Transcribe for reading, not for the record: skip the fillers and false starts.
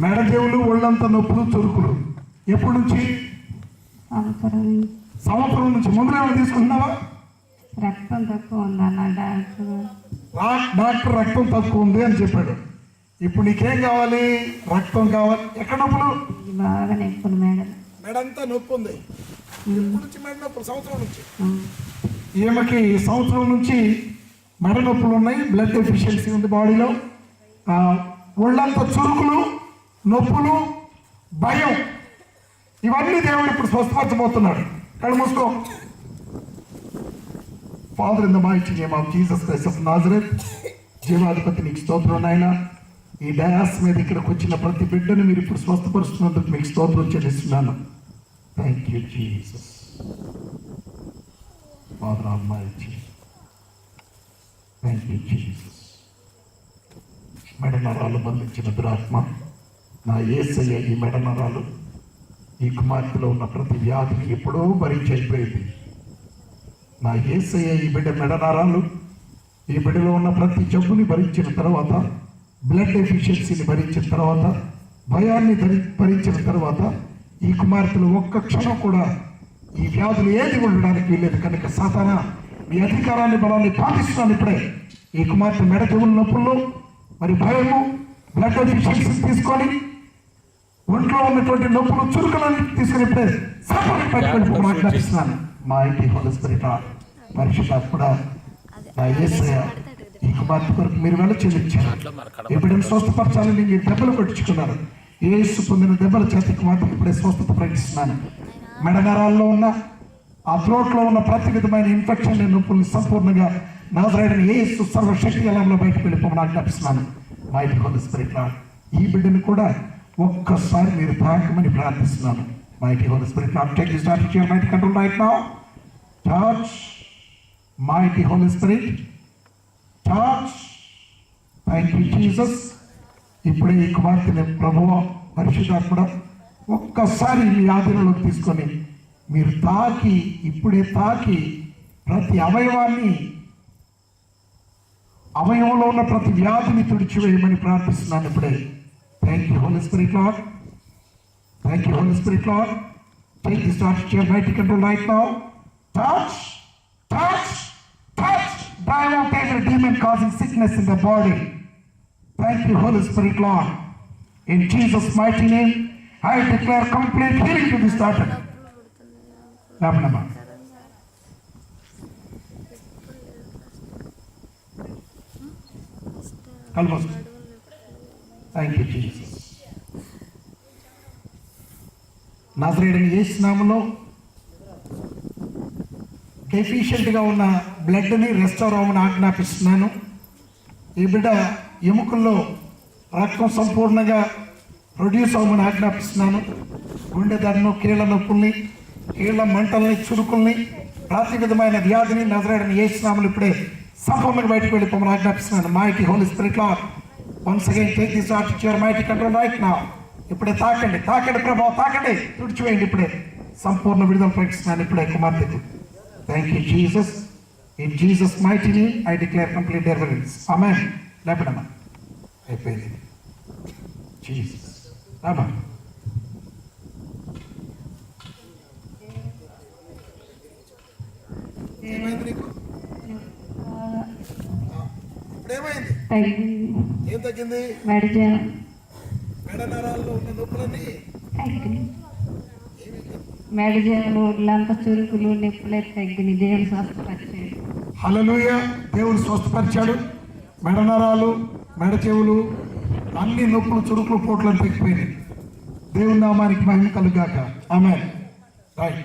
మెడ చెవులు ఒళ్ళంతా నొప్పులు చురుకులు ఎప్పటి నుంచి? సంవత్సరం నుంచి. ముందు ఏమైనా తీసుకుంటున్నావా? రక్తం తక్కువ ఉందన్న డాక్టర్ రక్తం తక్కువ ఉంది అని చెప్పాడు. ఇప్పుడు నీకేం కావాలి? రక్తం కావాలి. ఎక్కడ నొప్పులు? బాగా నొప్పులు మెడంతా నొప్పి ఉంది. ఎప్పటి నుంచి మెడ నొప్పులు? సంవత్సరం నుంచి. ఈమెకి సంవత్సరం నుంచి మెడ నొప్పులు ఉన్నాయి. బ్లడ్ డెఫిషియన్సీ ఉంది బాడీలో. ఒళ్ళంతా చురుకులు, నొప్పులు, భయం, ఇవన్నీ దేవుడు ఇప్పుడు స్వస్థపరచబోతున్నాడు. కళ్ళు మూసుకో. Father in the mighty name of Jesus Christ of Nazareth, జీవాధిపతి నీకు స్తోత్రం నాయన. ఈ డయాస్ మీద ఇక్కడికి వచ్చిన ప్రతి బిడ్డను మీరు ఇప్పుడు స్వస్థపరుస్తున్నందుకు మీకు స్తోత్రం చెల్లిస్తున్నాను. Thank you Jesus. Father almighty, thank you Jesus. మెడ నరాలు బంధించిన దురాత్మ, నా యేసయ్య ఈ మెడ నరాలు ఈ కుమార్తెలో ఉన్న ప్రతి వ్యాధిని ఎప్పుడో భరించైపోయింది. నా యేసయ్య ఈ బిడ్డ మెడ నరాలు, ఈ బిడ్డలో ఉన్న ప్రతి జబ్బుని భరించిన తర్వాత, బ్లడ్ డెఫిషియన్సీని భరించిన తర్వాత, భయాన్ని భరించిన తర్వాత, ఈ కుమార్తెలు ఒక్క క్షణం కూడా ఈ వ్యాధులు ఏది ఉండడానికి వీల్లేదు. కనుక సాతానా మీ అధికారాన్ని బలాన్ని పాటిస్తున్నాను ఇప్పుడే. ఈ కుమార్తె మెడ చెవుల నొప్పుల్లో మరి భయము, బ్లడ్ డెఫిషియన్సీ తీసుకొని ఒంట్లో ఉన్నటువంటి నొప్పులు చురుకులను తీసుకుని ఇప్పుడే సాతాను పట్టుకొని మాట్లాడిస్తున్నాను. మా ఇంటి హోలీ స్పిరిట్ పరిశుద్ధాత్ముడా, నా యేసయ్య ఈ కుమార్తె కొరకు మీరు వెల చెల్లించారు. ఈ బిడ్డను స్వస్థపరచాలని మీరు దెబ్బలు కొట్టించుకున్నారు. యేసు పొందిన దెబ్బల చేత కుమార్తెకు ఇప్పుడే స్వస్థత ప్రకటిస్తున్నాను. మెడ నరాల్లో ఉన్న ఆ థ్రోట్లో ఉన్న ప్రతి విధమైన ఇన్ఫెక్షన్ నొప్పుల్ని సంపూర్ణంగా నజరేయుడైన యేసు సర్వశక్తి అలంలో బయటకు వెళ్ళిపోమని ఆజ్ఞాపిస్తున్నాను. మా ఇంటి హోలీ స్పిరిట్ ఈ బిడ్డను కూడా ఒక్కసారి మీరు తాకమని ప్రార్థిస్తున్నాను. మా ఇంటి Holy Spirit take this dot your might control right now. Touch mighty Holy Spirit, touch. Thank you Jesus. ఇప్పుడే ఈ కుమార్తెని ప్రభువా పరిశుద్ధాత్ముడా ఒక్కసారి మీ ఆధీనంలోకి తీసుకొని మీరు తాకి, ఇప్పుడే తాకి ప్రతి అవయవంలో ఉన్న ప్రతి వ్యాధిని తుడిచివేయమని ప్రార్థిస్తున్నాను ఇప్పుడే. Thank you Holy spirit Lord. Thank you Holy spirit Lord. Take this dot your might control right now. Touch, touch, touch. Drive out every demon causing sickness in the body. Thank you, Holy Spirit, Lord. In Jesus' mighty name, I declare complete healing to this daughter. Namanama. Almost. Thank you, Jesus. నజరేయుడైన యేసు నామములో డెఫిషియెంట్గా ఉన్న బ్లడ్ని restore అవ్వమని ఆజ్ఞాపిస్తున్నాను. ఈ బిడ్డ ఎముకల్లో రక్తం సంపూర్ణంగా produce అవ్వమని ఆజ్ఞాపిస్తున్నాను. గుండె దన్ను, కీళ్ళ నొప్పుల్ని, కీళ్ళ మంటల్ని, చురుకుల్ని, ప్రతి విధమైన వ్యాధిని నజరేయుడైన యేసు నామములో ఇప్పుడే సంపూర్ణంగా బయటకు వెళ్ళిపోమని ఆజ్ఞాపిస్తున్నాను. Mighty holy spirit lord, once again take this heart to your mighty control right now. ఇప్పుడే తాకండి, తాకండి ప్రభావ, తాకండి, తుడిచివేయండి. ఇప్పుడే సంపూర్ణ విడుదల ప్రకటిస్తున్నాను ఇప్పుడే కుమార్తెకు. Thank you, Jesus. In Jesus' mighty name, I declare complete deliverance. Amen. Lebanama. I pray. Jesus. Amen. ఏం తగ్గింది? మెడ నరాల్లో ఉన్న నొప్పులన్నీ మెడజేలు, ఒళ్ళంతా చురుకులు, నొప్పులే తగ్గినాయి. దేవుడు స్వస్థపరిచాడు. హల్లెలూయా. దేవుడు స్వస్థపరిచాడు. మెడ నరాలు, మెడ చెవులు అన్ని నొప్పులు, చురుకులు, పోట్లను తగ్గిపోయినాయి. దేవుని నామానికి మహిమ కలుగాక. ఆమేన్. రైట్.